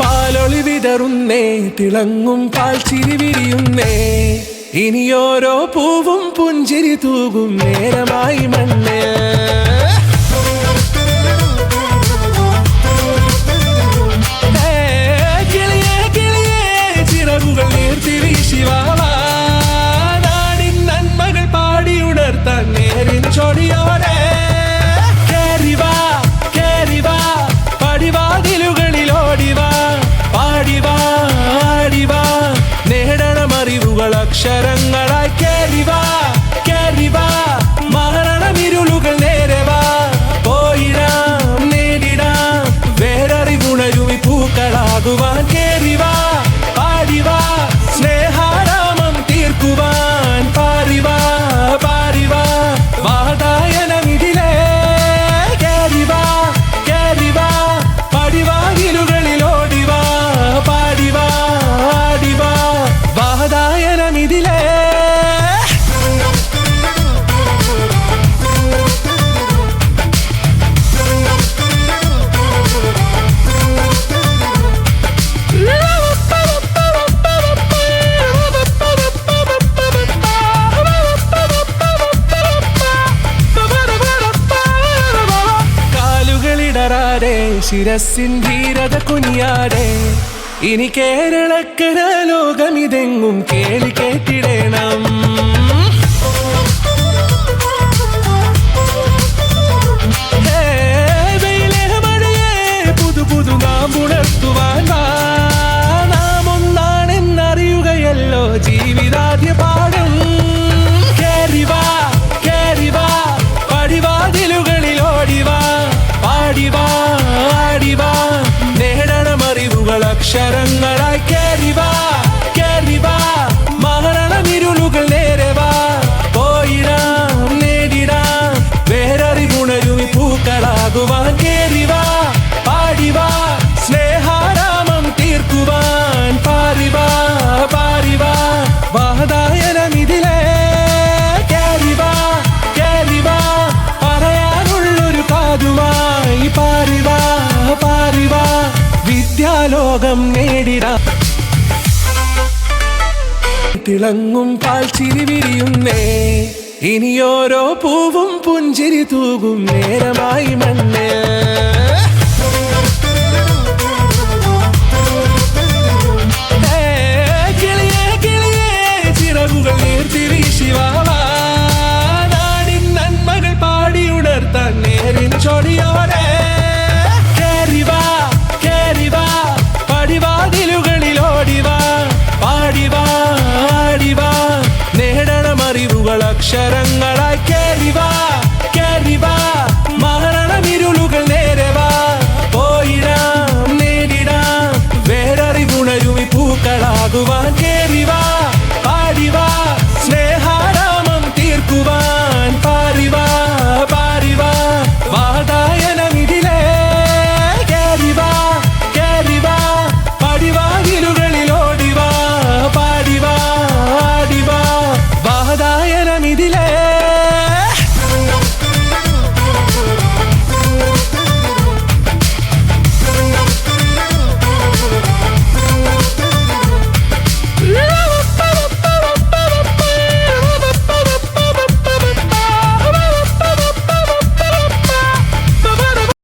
പാലൊളി വിതറുന്നേ, തിളങ്ങും പാൽ ചിരി വിരിയുന്നേ, ഇനിയോരോ പൂവും പുഞ്ചിരി തൂകും നേരമായി മണ്ണ്. കിളിയേ കിളിയേ ചിറകുകൾ നീർത്തി വീശിവാവാ, നാടിൻ നന്മകൾ പാടിയുണർത്താൻ നേരിൻ ചൊടിയോടെ. കേറിവാ കേറിവാ പടിവാതിലുകളിലോടിവാ, പാടിവാ ആടിവാ നേടണമറിവുകൾ അക്ഷരങ്ങളായി. കേറിവാ കേറിവാ മരണമിരുളുകൾ നേരവാ, പോയിടാം നേടിടാം വേററിവുണരുമി പൂക്കളാകുവാൻ. കേറിവാ പാടിവാ സ്നേഹാരാമം തീർക്കുവാൻ, പാറിവാ പാറിവാ വാതായനമിതിലേ. കേറിവാ കേറിവാ പടിവാതിലുകളിലോടിവാ, പാടിവാ ആടിവാ വാതായനമിതിലേ. കാലുകളിടറാതെ ശിരസിൻ ധീരത കുനിയാടെ, ഇനി കേരളക്കര ലോകമിതെങ്ങും കേളി കേട്ടിടണം. പുതു പുതു നാം ഉണർത്തുവാൻ വാ, നാം ഒന്നാണെന്നറിയുകയല്ലോ ജീവിതാദ്യ പാഠം. കേറിവാ കേറിവാ പടിവാതിലുകളിലോടിവാ, പാടിവാ ആടിവാ നേടണമറിവുകൾ അക്ഷരങ്ങളായി. കേറിവാ കേറിവാ മരണമിരുളുകൾ നേരവാ, പോയിടാം നേടിടാം വേററിവുണരുമി പൂക്കളാകുവാൻ. കേറിവാ പാടിവാ സ്നേഹാരാമം തീർക്കുവാൻ, പാറിവാ പാറിവാ വാതായനമിതിലേ. കേറിവാ കേറിവാ പറയാനുള്ളൊരു കാതുമായി, പാറിവാ പാറിവാ വിദ്യാലോകം നേടിടാം. തിളങ്ങും പാൽ ചിരി വിരിയുന്നേ, ഇനിയോരോ പൂവും പുഞ്ചിരി തൂകും നേരമായി മണ്ണ്. കിളിയേ കിളിയേ ചിറകുകൾ നീർത്തി വീശിവാവാ, നാടിൻ നന്മകൾ പാടിയുണർത്താൻ നേരിൻ ചൊടിയോ.